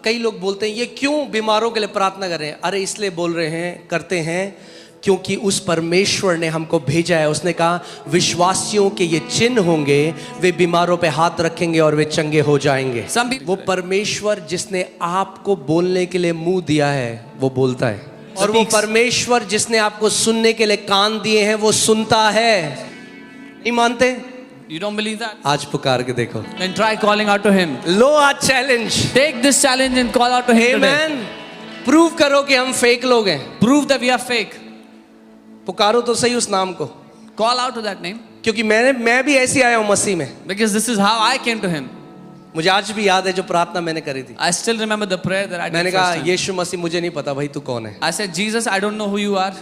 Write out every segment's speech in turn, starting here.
कई लोग बोलते हैं ये क्यों बीमारों के लिए प्रार्थना कर रहे हैं? अरे इसलिए बोल रहे हैं, करते हैं क्योंकि उस परमेश्वर ने हमको भेजा है। उसने कहा विश्वासियों के ये चिन्ह होंगे, वे बीमारों पे हाथ रखेंगे और वे चंगे हो जाएंगे। वो परमेश्वर जिसने आपको बोलने के लिए मुंह दिया है वो बोलता है, और वो परमेश्वर जिसने आपको सुनने के लिए कान दिए हैं वो सुनता है। नहीं मानते? You don't believe that? आज पुकार के देखो। Then try calling out to him. लो आज challenge. Take this challenge and call out to him today. Amen. Prove करो कि हम फेक लोग हैं। Prove that we are fake. पुकारो तो सही उस नाम को। Call out to that name. क्योंकि मैं भी ऐसे आया हूँ मसीह में। Because this is how I came to him. मुझे आज भी याद है जो प्रार्थना मैंने करी थी। I still remember the prayer that I did. मैंने कहा first time. यीशु मसीह मुझे नहीं पता भाई तू कौन है, I said, Jesus, I don't know who you are.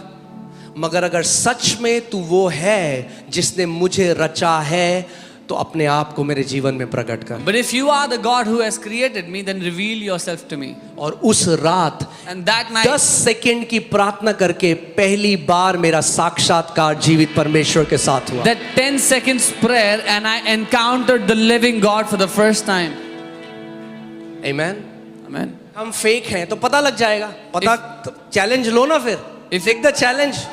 मगर अगर सच में तू वो है जिसने मुझे रचा है तो अपने आप को मेरे जीवन में प्रकट कर। But if you are the God who has created me, then reveal yourself to me. और उस रात And that night, 10 सेकंड की प्रार्थना करके पहली बार मेरा साक्षात्कार जीवित परमेश्वर के साथ हुआ। that 10 seconds prayer, and I encountered the living God for the first time. Amen. Amen. हम फेक हैं तो पता लग जाएगा। पता चैलेंज लो ना फिर। Take the challenge.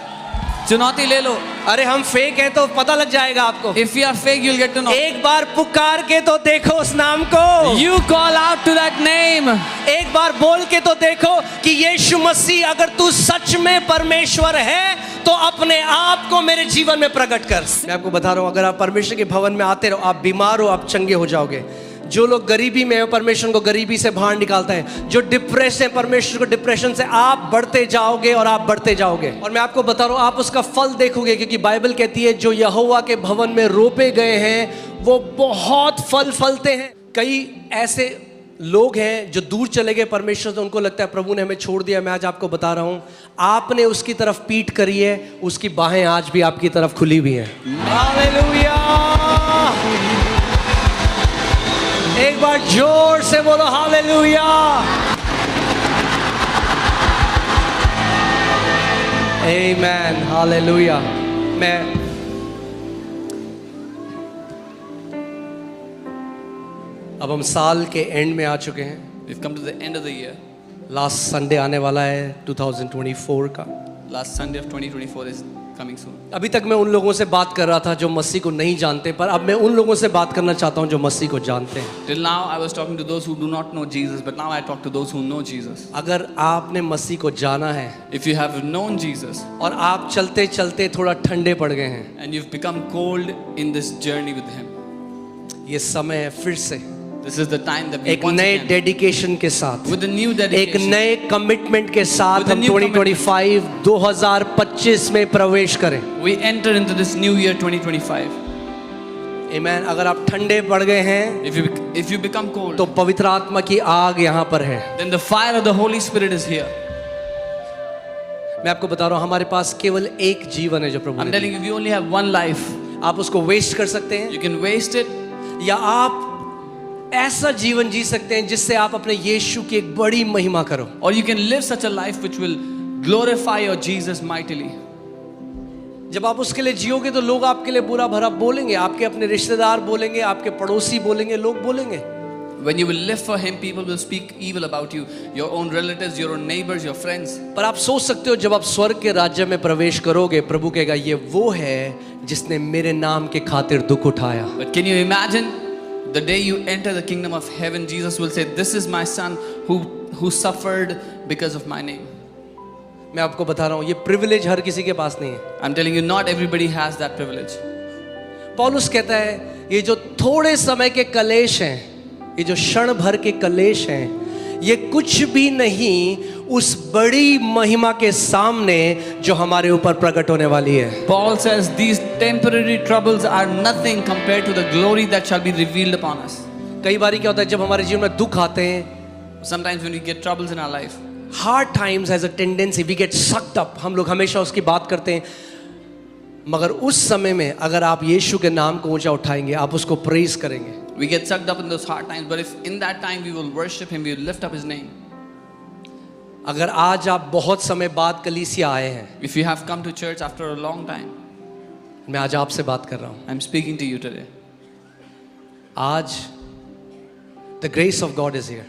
चुनौती ले लो। अरे हम फेक हैं तो पता लग जाएगा आपको। If you are fake, you'll get to know. एक बार पुकार के तो देखो उस नाम को। You call out to that name. एक बार बोल के तो देखो कि यीशु मसीह अगर तू सच में परमेश्वर है तो अपने आप को मेरे जीवन में प्रकट कर। मैं आपको बता रहा हूँ, अगर आप परमेश्वर के भवन में आते रहो, आप बीमार हो आप चंगे हो जाओगे। जो लोग गरीबी में है परमेश्वर को गरीबी से बाहर निकालता है। जो डिप्रेस है परमेश्वर को डिप्रेशन से, आप बढ़ते जाओगे और आप बढ़ते जाओगे। और मैं आपको बता रहा हूँ आप उसका फल देखोगे, क्योंकि बाइबल कहती है जो यहोवा के भवन में रोपे गए हैं वो बहुत फल फलते हैं। कई ऐसे लोग हैं जो दूर चले गए परमेश्वर से, उनको लगता है प्रभु ने हमें छोड़ दिया। मैं आज आपको बता रहा हूँ आपने उसकी तरफ पीठ करी है, उसकी बाहें आज भी आपकी तरफ खुली हुई हैं। हालेलुया। एक बार जोर से बोलो हालेलुया। आमेन, हालेलुया। मैं अब हम साल के एंड में आ चुके हैं। We've come to the end of the year. Last Sunday आने वाला है 2024 का। Last Sunday of 2024 is coming soon. अभी तक मैं उन लोगों से बात कर रहा था जो मसीह को नहीं जानते, पर अब मैं उन लोगों से बात करना चाहता हूं जो मसीह को जानते हैं। Till now I was talking to those who do not know Jesus, but now I talk to those who know Jesus. अगर आपने मसीह को जाना है If you have known Jesus और आप चलते चलते थोड़ा ठंडे पड़ गए हैं, and you've become cold in this journey with Him, ये समय है फिर से this is the time that we एक once नए again, डेडिकेशन के साथ, with a new एक dedication, नए कमिटमेंट के साथ With a हम new 2025 में प्रवेश करें। we enter into this new year 2025. आमीन। अगर आप ठंडे पड़ गए हैं If you become cold, तो पवित्र आत्मा की आग यहाँ पर है। then the fire of the Holy Spirit is here. मैं आपको बता रहा हूँ हमारे पास केवल एक जीवन है जो प्रभु I'm ने telling you, we only have one life. दिया। आप उसको वेस्ट कर सकते हैं You can waste it, या आप ऐसा जीवन जी सकते हैं जिससे आप अपने यीशु की एक बड़ी महिमा करो। or you can live such a life which will glorify your Jesus mightily. जब आप उसके लिए जियोगे तो लोग आपके लिए बुरा भरा बोलेंगे, आपके अपने रिश्तेदार बोलेंगे, आपके पड़ोसी बोलेंगे, लोग बोलेंगे। When you will live for Him, people will speak evil about you, your own relatives, your own neighbors, your friends. पर आप सोच सकते हो जब आप स्वर्ग के राज्य में प्रवेश करोगे, प्रभु कहेगा ये वो है जिसने मेरे नाम के खातिर दुख उठाया। But can you imagine the day you enter the kingdom of heaven, Jesus will say, "This is my son who suffered because of my name." मैं आपको बता रहा हूँ ये प्रिविलेज हर किसी के पास नहीं है। I'm telling you, not everybody has that privilege. पौलुस कहता है ये जो थोड़े समय के कलेश हैं, ये जो क्षण भर के कलेश हैं, ये कुछ भी नहीं उस बड़ी महिमा के सामने जो हमारे ऊपर प्रकट होने वाली है। Paul says these temporary troubles are nothing compared to the glory that shall be revealed upon us. कई बार क्या होता है जब हमारे जीवन में दुख आते हैं, Sometimes when we get troubles in our life, hard times has a tendency we get sucked up, हम लोग हमेशा उसकी बात करते हैं। मगर उस समय में अगर आप यीशु के नाम को ऊंचा उठाएंगे, आप उसको प्रेज करेंगे, we get sucked up in those hard times, but if in that time we will worship Him, we will lift up His name. अगर आज आप बहुत समय बाद कलीसिया आए हैं, If you have come to church after a long time, मैं आज आपसे बात कर रहा हूँ। I'm speaking to you today. आज the grace of God is here.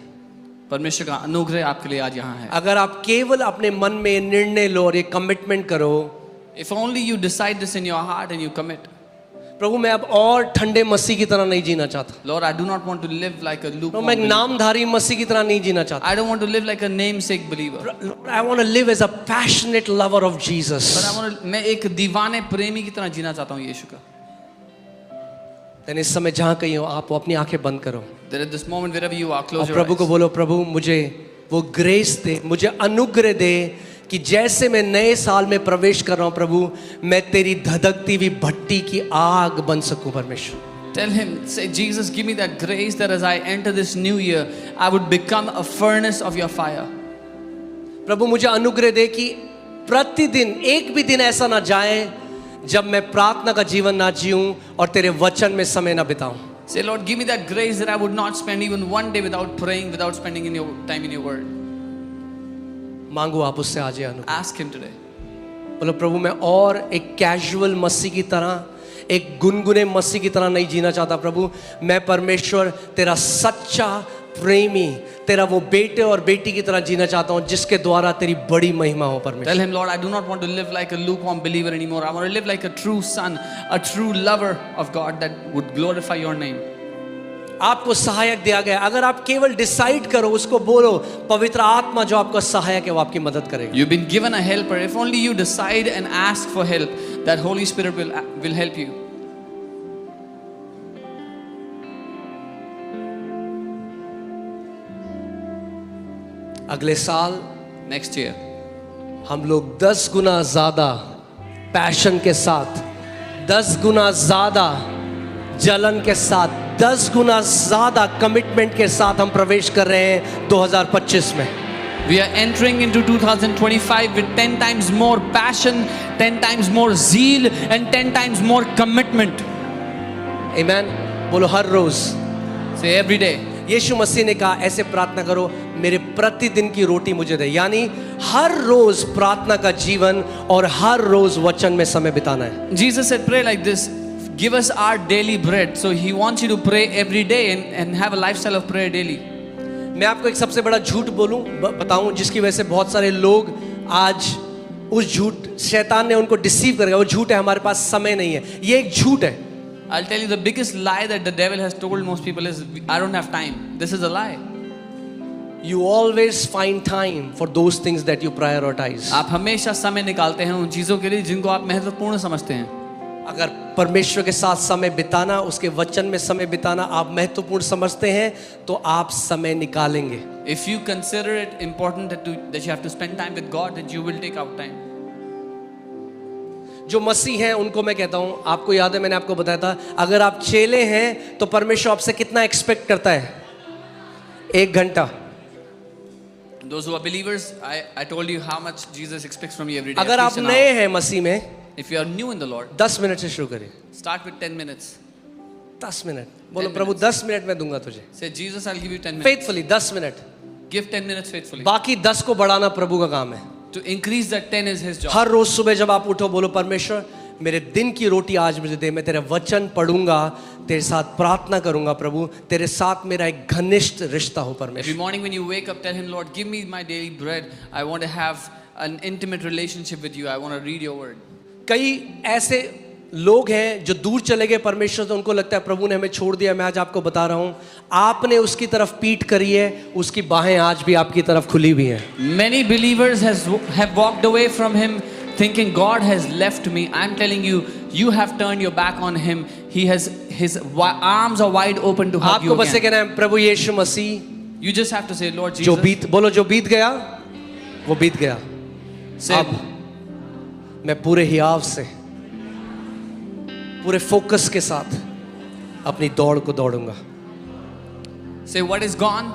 परमेश्वर का अनुग्रह आपके लिए आज यहाँ है. अगर आप केवल अपने मन में ये निर्णय लो और ये कमिटमेंट करो, If only you decide this in your heart and you commit. प्रभु मैं अब और ठंडे मसीह की तरह नहीं जीना चाहता, Lord, I do not want to live like a Prabhu lukewarm मैं एक believer. नामधारी मसीह की तरह नहीं जीना चाहता. I don't want to live like a namesake believer. I want to live as a passionate lover of But Jesus. मैं एक दीवाने प्रेमी की तरह जीना चाहता हूँ यीशु का. लेकिन इस समय जहाँ कहीं हो आप अपनी आंखें बंद करो That at this moment wherever you are, और close your प्रभु को eyes. बोलो, प्रभु मुझे वो ग्रेस दे, मुझे अनुग्रह दे कि जैसे मैं नए साल में प्रवेश कर रहा हूँ प्रभु, मैं तेरी धधकती हुई भट्टी की आग बन सकूं परमेश्वर. Tell him, say, Jesus, give me that grace that as I enter this new year, I would become a furnace of your fire. प्रभु मुझे अनुग्रह दे कि प्रतिदिन एक भी दिन ऐसा ना जाए जब मैं प्रार्थना का जीवन ना जीऊं और तेरे वचन में समय ना बिताऊं. Say, Lord, give me that grace that I would not spend even one day without praying, without spending in your time in your word. मांगो आप उससे आज ये अनुग्रह. Ask him today. बोलो प्रभु मैं और एक कैजुअल मसीह की तरह, एक गुनगुने मसीह की तरह नहीं जीना चाहता प्रभु. मैं परमेश्वर तेरा सच्चा प्रेमी, तेरा वो बेटे और बेटी की तरह जीना चाहता हूँ जिसके द्वारा तेरी बड़ी महिमा हो Tell परमेश्वर. him, Lord, I do not want to live like a lukewarm believer anymore. I want to live like a true son, a true lover of God that would glorify your name. आपको सहायक दिया गया, अगर आप केवल decide करो, उसको बोलो, पवित्र आत्मा जो आपका सहायक है वो आपकी मदद करेगा. You've been given a helper. If only you decide and ask for help, that Holy Spirit will help you. अगले साल Next year, हम लोग 10 गुना ज्यादा पैशन के साथ, 10 गुना ज्यादा जलन के साथ, 10 गुना ज्यादा कमिटमेंट के साथ हम प्रवेश कर रहे हैं 2025 में. we are entering into 2025 with 10 times more passion, 10 times more zeal, and 10 times more commitment. आमीन. बोलो हर रोज. Say every day. यीशु मसीह ने कहा ऐसे प्रार्थना करो, मेरे प्रतिदिन की रोटी मुझे दे. यानी हर रोज प्रार्थना का जीवन और हर रोज वचन में समय बिताना है. Jesus said, pray like this. Give us our daily bread. So he wants you to pray every day and have a lifestyle of prayer daily. मैं आपको एक सबसे बड़ा झूठ बताऊं जिसकी वजह से बहुत सारे लोग आज उस झूठ, शैतान ने उनको डिसीव कर गया. वो झूठ है हमारे पास समय नहीं है. ये एक झूठ है. I'll tell you the biggest lie that the devil has told most people is, I don't have time. This is a lie. You always find time for those things that you prioritize. आप हमेशा समय निकालते हैं उन चीज़ों के लिए जिनको आप महत्वपूर्ण समझते हैं. अगर परमेश्वर के साथ समय बिताना, उसके वचन में समय बिताना आप महत्वपूर्ण समझते हैं तो आप समय निकालेंगे. If you consider it important that you have to spend time with God, then you will take out time. जो मसीह हैं उनको मैं कहता हूं, आपको याद है मैंने आपको बताया था, अगर आप चेले हैं तो परमेश्वर आपसे कितना एक्सपेक्ट करता है? 1 घंटा. Those who are believers, I told you how much Jesus expects from you every day. अगर at आप least an नए hour. हैं मसीह में, If you are new in the Lord, 10 minute से शुरू करिए. start with 10 minutes. 10 मिनट बोलो 10 प्रभु minutes. 10 minute में दूंगा तुझे. Say, Jesus, I'll give you 10 minutes. Faithfully 10 minute. Give 10 minutes faithfully. बाकी 10 को बढ़ाना प्रभु का काम है. To increase that 10 is His job. हर रोज सुबह जब आप उठो बोलो परमेश्वर मेरे दिन की रोटी आज मुझे दे. मैं तेरे वचन पढ़ूंगा, तेरे साथ प्रार्थना करूंगा प्रभु, तेरे साथ मेरा एक घनिष्ठ रिश्ता हो Every परमेश्वर. morning when you wake up, tell Him, Lord, give me my daily bread. I want to have an intimate relationship with you. I want to read your word. कई ऐसे लोग हैं जो दूर चले गए परमेश्वर से, उनको लगता है प्रभु ने हमें छोड़ दिया. मैं आज आपको बता रहा हूं, आपने उसकी तरफ पीठ करी है, उसकी बाहें आज भी आपकी तरफ खुली हुई हैं. Many believers have walked away from Him thinking God has left me. I'm telling you, you have turned your back on Him. His arms are wide open to hug आपको you बस ये again. कहना है प्रभु यीशु मसीह, You just have to say, Lord जो Jesus. बोलो जो बीत गया वो बीत गया. Say, अब मैं पूरे हियाव से, पूरे फोकस के साथ अपनी दौड़ को दौड़ूंगा. say, what is gone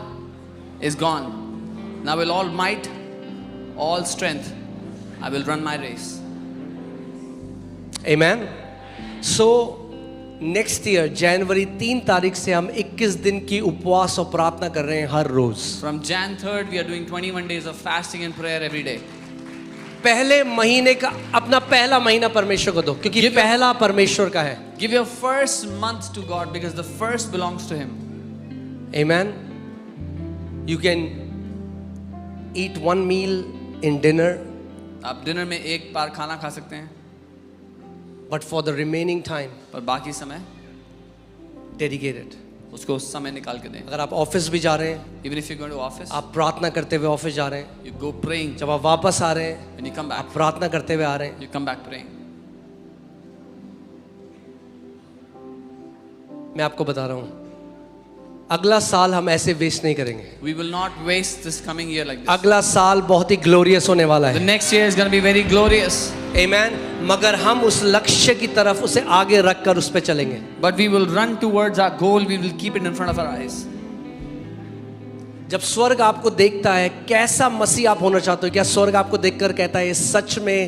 is gone. Now with all might, all strength, I will run my race. Amen. So next year जनवरी 3 तारीख से हम 21 दिन की उपवास और प्रार्थना कर रहे हैं हर रोज. From Jan 3rd, we are doing 21 days of fasting and prayer every day. पहले महीने का अपना पहला महीना परमेश्वर को दो, क्योंकि पहला परमेश्वर का है. Give your first month to God because the first belongs to Him. Amen. You can eat one meal in dinner, आप डिनर में एक बार खाना खा सकते हैं, but for the remaining time, पर बाकी समय dedicate it. उसको उस समय निकाल के दें. अगर आप ऑफिस भी जा रहे हैं, Even if you go to office, आप प्रार्थना करते हुए ऑफिस जा रहे हैं, you go praying. जब आप वापस आ रहे हैं, When you come back, आप प्रार्थना करते हुए आ रहे हैं, you come back praying. मैं आपको बता रहा हूँ, अगला साल हम ऐसे वेस्ट नहीं करेंगे. We will not waste this coming year like this. अगला साल बहुत ही ग्लोरियस होने वाला The है. next year is going to be very glorious. आमेन. मगर हम उस लक्ष्य की तरफ उसे आगे रखकर उस पे चलेंगे. But we will run towards our goal. We will keep it in front of our eyes. जब स्वर्ग आपको देखता है, कैसा मसीह आप होना चाहते हो, क्या स्वर्ग आपको देखकर कहता है ये सच में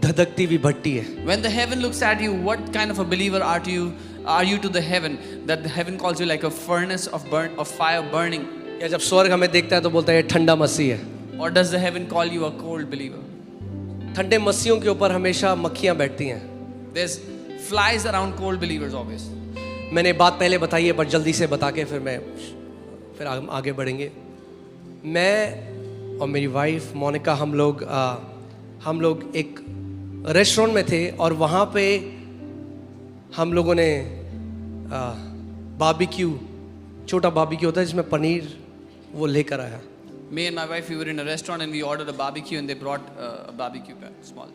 धधकती हुई भट्टी है? When the heaven looks at you, what kind of a believer are you to the heaven? That the heaven calls you like a furnace of fire burning. या जब स्वर्ग हमें देखता है तो बोलता है ये ठंडा मसीह है. Or does the heaven call you a cold believer? ठंडे मसीहों के ऊपर हमेशा मक्खियां बैठती हैं. There's flies around cold believers always. मैंने बात पहले बताई है, पर जल्दी से बता के फिर हम आगे बढ़ेंगे. मैं और मेरी वाइफ मोनिका हम लोग एक रेस्टोरेंट में थे और वहाँ पे हम लोगों ने बारबेक्यू, छोटा बारबेक्यू होता है जिसमें पनीर, वो लेकर आया. Me and my wife, we were in a restaurant and we ordered a barbecue and they brought a barbecue pan, small.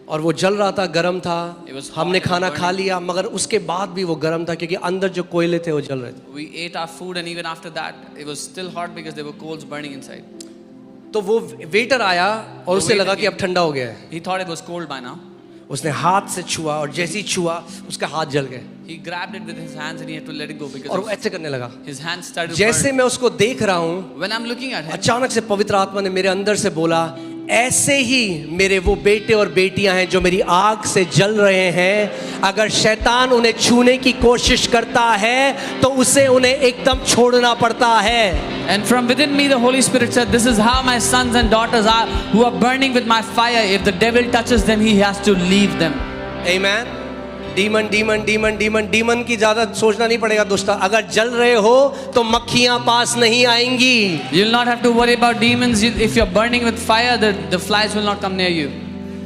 और वो जल रहा था, गरम था. It was hot, हमने it was खाना burning. खा लिया, मगर उसके बाद भी वो गरम था क्योंकि अंदर जो कोयले थे वो जल रहे थे. We ate our food and even after that, it was still hot because there were coals burning inside. तो वो वेटर आया और उसे waiter लगा कि came. अब ठंडा हो गया है. He thought it was cold by now. उसने हाथ से छुआ और जैसे ही छुआ उसका हाथ जल गए He grabbed it with his hands and he had to let it go और because वो ऐसे करने लगा. his hands started to जैसे burn. मैं उसको देख रहा हूँ, When I'm looking at him, अचानक से पवित्र आत्मा ने मेरे अंदर से बोला, ऐसे ही मेरे वो बेटे और बेटियां हैं जो मेरी आग से जल रहे हैं. अगर शैतान उन्हें छूने की कोशिश करता है तो उसे उन्हें एकदम छोड़ना पड़ता है. and from within me the Holy Spirit said, this is how my sons and daughters are who are burning with my fire. If the devil touches them, he has to leave them. Amen. Demon की ज्यादा सोचना नहीं पड़ेगा दोस्तों. अगर जल रहे हो तो मक्खियां पास नहीं आएंगी. You'll not have to worry about demons. If you're burning with fire, the flies will not come near you.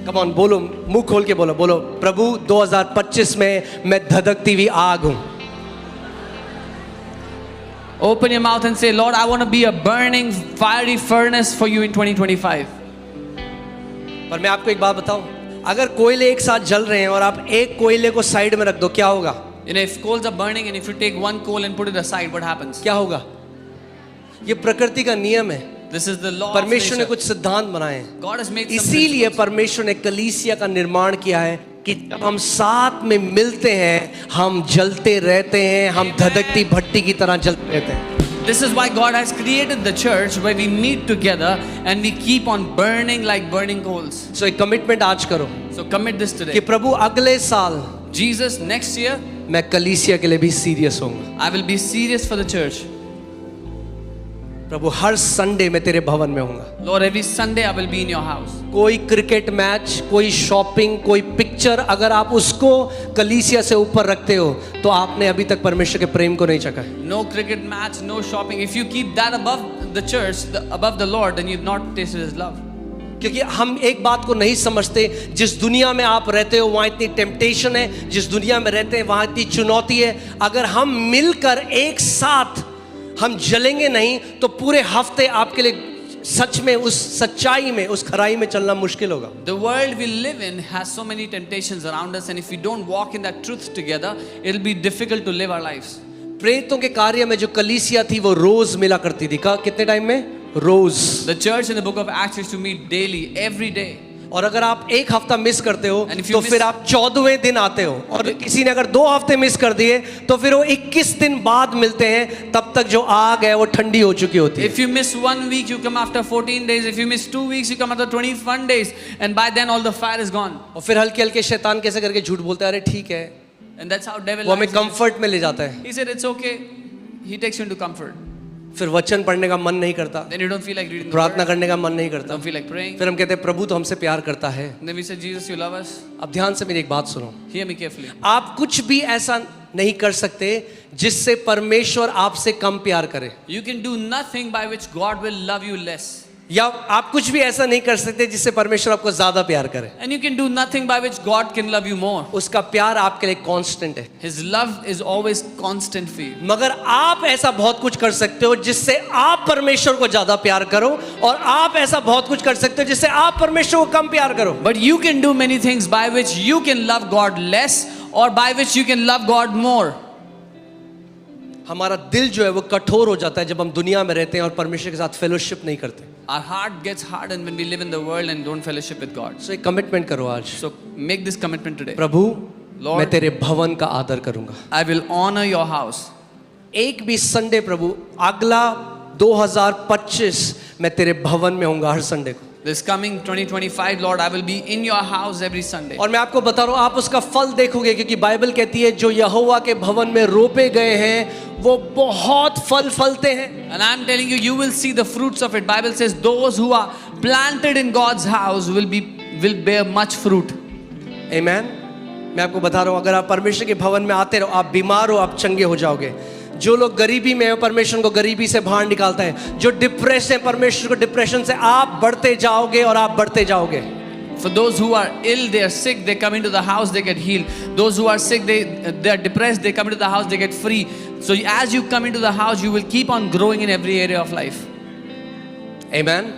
Come on, बोलो, मुंह खोल के बोलो प्रभु 2025 में मैं धधकती हुई आग हूं. Open your mouth and say, Lord, I want to be a burning fiery furnace for you in 2025. पर मैं आपको एक बात बताऊं, अगर कोयले एक साथ जल रहे हैं और आप एक कोयले को साइड में रख दो, क्या होगा? You know, if coals are burning and if you take one coal and put it aside, what happens? क्या होगा? ये प्रकृति का नियम है. This is the law of परमेश्वर ने nature. कुछ सिद्धांत बनाए हैं. God has made some इसीलिए principles. परमेश्वर ने कलीसिया का निर्माण किया है कि जब हम साथ में मिलते हैं, हम जलते रहते हैं, हम धधकती भट्टी की तरह जलते रहते हैं. This is why God has created the church where we meet together and we keep on burning like burning coals. सो एक कमिटमेंट आज करो So commit this कि today. प्रभु अगले साल Jesus, next year, मैं कलीसिया के लिए भी सीरियस होऊंगा. I will be serious for the church. Prabhu her Sunday में तेरे भवन में होऊंगा. Lord, every Sunday I will be in your house. कोई क्रिकेट मैच, कोई शॉपिंग, कोई पिक्चर, अगर आप उसको कलीसिया से ऊपर रखते हो तो आपने अभी तक परमेश्वर के प्रेम को नहीं चखा है. No cricket match, no shopping. If you keep that above the church, above the Lord, then you've not tasted His love. क्योंकि हम एक बात को नहीं समझते, जिस दुनिया में आप रहते हो वहाँ इतनी टेम्पटेशन है, जिस दुनिया में रहते हैं वहाँ इतनी चुनौती है. अगर हम मिलकर एक साथ हम जलेंगे नहीं तो पूरे हफ्ते आपके लिए सच में उस सच्चाई में, उस खराई में चलना मुश्किल होगा. The world we live in has so many temptations around us, and if we don't walk in that truth together, it'll be difficult to live our lives. प्रेरितों के कार्य में जो कलीसिया थी वो रोज मिला करती थी. कितने टाइम में? रोज. The church in the book of Acts used to meet daily, every day. और अगर आप एक हफ्ता मिस करते हो And if you तो miss- फिर आप 14वें दिन आते हो. और किसी ने अगर 2 हफ्ते मिस कर दिए तो फिर वो 21 दिन बाद मिलते हैं. तब तक जो आग है वो ठंडी हो चुकी होती है. If you miss 1 week, you come after 14 days. If you miss 2 weeks, you come after 21 days. And by then, all the fire is gone. और फिर हल्के हल्के शैतान कैसे करके झूठ बोलता है, अरे ठीक है. And that's how devil वो हमें lies in us. कंफर्ट में ले जाता है. He said, it's okay. He takes you into comfort. फिर वचन पढ़ने का मन नहीं करता, Then you don't feel like reading the प्रार्थना word. करने का मन नहीं करता. Don't feel like praying. फिर हम कहते हैं प्रभु तो हमसे प्यार करता है. And then we say, Jesus, you love us. अब ध्यान से मेरी एक बात सुनो. Hear me carefully. आप कुछ भी ऐसा नहीं कर सकते जिससे परमेश्वर आपसे कम प्यार करे. You can do nothing by which God will love you less. या आप कुछ भी ऐसा नहीं कर सकते जिससे परमेश्वर आपको ज्यादा प्यार करे। And you can do nothing by which God can love you more. उसका प्यार आपके लिए कांस्टेंट है। His love is always constant for you. मगर आप ऐसा बहुत कुछ कर सकते हो जिससे आप परमेश्वर को ज्यादा प्यार करो, और आप ऐसा बहुत कुछ कर सकते हो जिससे आप परमेश्वर को कम प्यार करो। But you can do many things by which you can love God less or by which you can love God more. हमारा दिल जो है वो कठोर हो जाता है जब हम दुनिया में रहते हैं और परमेश्वर के साथ फेलोशिप नहीं करते। Our heart gets hardened when we live in the world and don't fellowship with God. सो एक कमिटमेंट करो आज, So make this commitment today. Prabhu Lord, मैं तेरे भवन का आदर करूंगा। I will honor your house. एक भी संडे प्रभु अगला 2025 मैं तेरे भवन में होऊंगा हर संडे को। This coming 2025, Lord, I will be in your house every Sunday. और मैं आपको बता रहा हूँ आप उसका फल देखोगे, क्योंकि बाइबल कहती है जो यहोवा के भवन में रोपे गए हैं वो बहुत फल फलते हैं। And I'm telling you, you will see the fruits of it. Bible says those who are planted in God's house will bear much fruit. आमेन। मैं आपको बता रहा हूँ अगर आप परमेश्वर के भवन में आते रहो, आप बीमार हो आप चंगे हो जाओगे। जो लोग गरीबी में है परमेश्वर को गरीबी से बाहर निकालता है। जो डिप्रेस है परमेश्वर को डिप्रेशन से आप बढ़ते जाओगे और आप बढ़ते जाओगे। For those who are ill, they are sick, they come into the house, they get healed. Those who are sick, they are depressed, they come into the house, they get free. So as you come into the house, you will keep on growing in every area of life. Amen.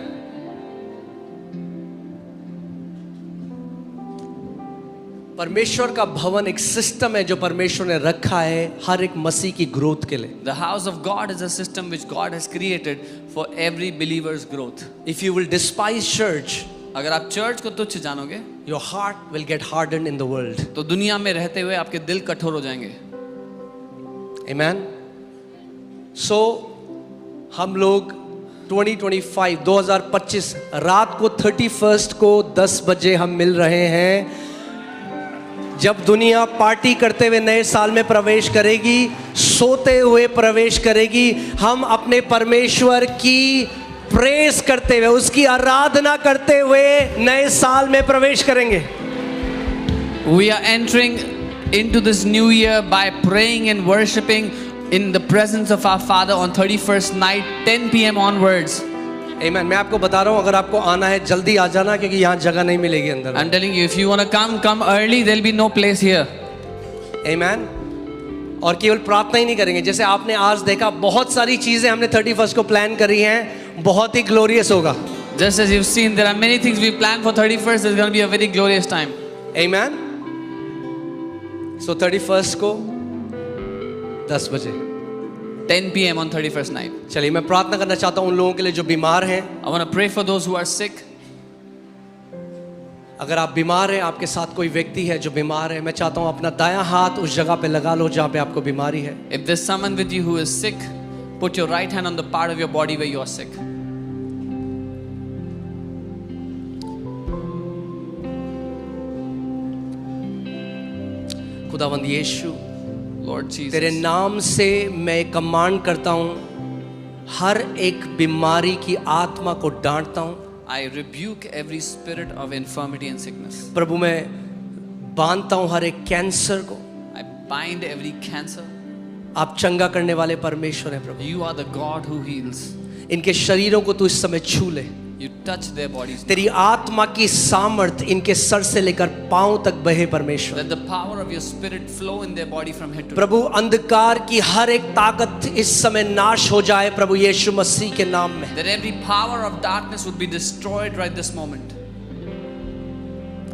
परमेश्वर का भवन एक system है जो परमेश्वर ने रखा है हर एक मसीह की ग्रोथ के लिए। The house of God is a system which God has created for every believer's growth. If you will despise church, अगर आप चर्च को तुच्छ जानोगे, your heart will get hardened in the world. तो दुनिया में रहते हुए आपके दिल कठोर हो जाएंगे। Amen. So हम लोग 2025 रात को 31 को 10 बजे हम मिल रहे हैं। जब दुनिया पार्टी करते हुए नए साल में प्रवेश करेगी, सोते हुए प्रवेश करेगी, हम अपने परमेश्वर की प्रेज करते हुए, उसकी आराधना करते हुए नए साल में प्रवेश करेंगे। We are entering into this new year by praying and worshiping in the presence of our Father on 31st night, 10 p.m. onwards. Amen. मैं आपको बता रहा हूँ अगर आपको आना है जल्दी आ जाना, क्योंकि यहाँ जगह नहीं मिलेगी अंदर। I'm telling you, if you want to come early. There'll be no place here. Amen. और केवल प्रार्थना ही नहीं करेंगे, जैसे आपने आज देखा बहुत सारी चीजें हमने 31 को प्लान करी हैं, बहुत ही ग्लोरियस होगा। Just as you've seen, there are many things we planned for 31st. There's going to be a very glorious time. Amen. So 31 को 10 बजे 10 p.m. on 31st night. चलिए मैं प्रार्थना करना चाहता हूँ उन लोगों के लिए जो बीमार हैं। I want to pray for those who are sick. अगर आप बीमार हैं, आपके साथ कोई व्यक्ति है जो बीमार है, मैं चाहता हूँ अपना दायां हाथ उस जगह पे लगा लो जहाँ पे आपको बीमारी है। If there's someone with you who is sick, put your right hand on the part of your body where you are sick. खुदावंद यीशु, Lord Jesus, तेरे नाम से मैं कमांड करता हूँ, हर एक बीमारी की आत्मा को डांटता हूँ। I rebuke every spirit of infirmity and sickness. प्रभु मैं बांधता हूँ हर एक कैंसर को। I bind every cancer. आप चंगा करने वाले परमेश्वर हैं प्रभु। You are the God who heals. इनके शरीरों को तू इस समय छू ले। You touch their bodies. तेरी आत्मा की सामर्थ इनके सर से लेकर पांव तक बहे परमेश्वर। Let the power of your spirit flow in their body from head to toe. प्रभु अंधकार की हर एक ताकत इस समय नाश हो जाए प्रभु यीशु मसीह के नाम में। That every power of darkness would be destroyed right this moment.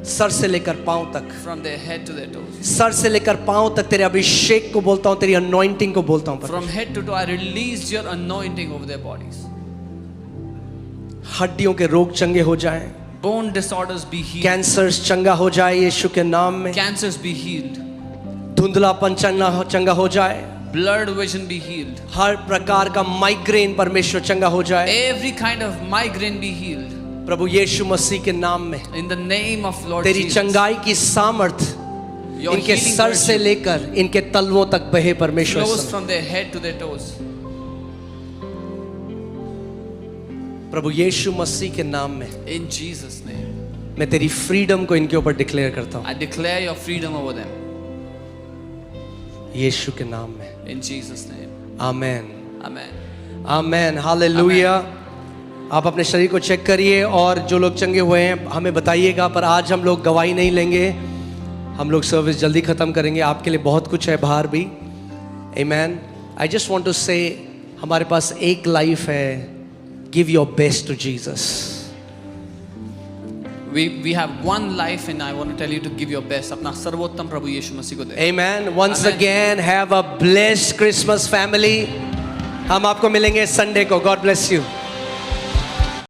Sir से लेकर पांव तक, From their head to their toes. Sir से लेकर पांव तक तेरे अभिषेक को बोलता हूँ, तेरी अनॉइंटिंग को बोलता हूँ। From head to toe, I release your anointing over their bodies. हड्डियों के रोग चंगे हो जाएं, Bone disorders be healed. Cancer चंगा हो जाए यीशु के नाम में। Cancers be healed. धुंधलापन चंगा हो जाए, Blurred vision be healed. हर प्रकार का माइग्रेन परमेश्वर चंगा हो जाए Every kind of migraine be healed. प्रभु यीशु मसीह के नाम में। In the name of Lord तेरी Jesus. चंगाई की सामर्थ Your इनके healing सर से virtue लेकर इनके तलवों तक बहे परमेश्वर। flows from their head to their toes. प्रभु यीशु मसीह के नाम में In Jesus' name. मैं तेरी फ्रीडम को इनके ऊपर डिक्लेयर करता हूँ I declare your freedom over them. यीशु के नाम में। In Jesus' name. Amen Amen. Amen hallelujah. आप अपने शरीर को चेक करिए और जो लोग चंगे हुए हैं हमें बताइएगा। पर आज हम लोग गवाही नहीं लेंगे, हम लोग सर्विस जल्दी ख़त्म करेंगे। आपके लिए बहुत कुछ है बाहर भी। आमीन। आई जस्ट वांट टू से हमारे पास एक लाइफ है। Give your best to Jesus. We have one life and I want to tell you to give your best. अपना सर्वोत्तम प्रभु यीशु मसीह को दे। Amen. Once Amen. again, have a blessed Christmas family. हम आपको मिलेंगे संडे को। God bless you.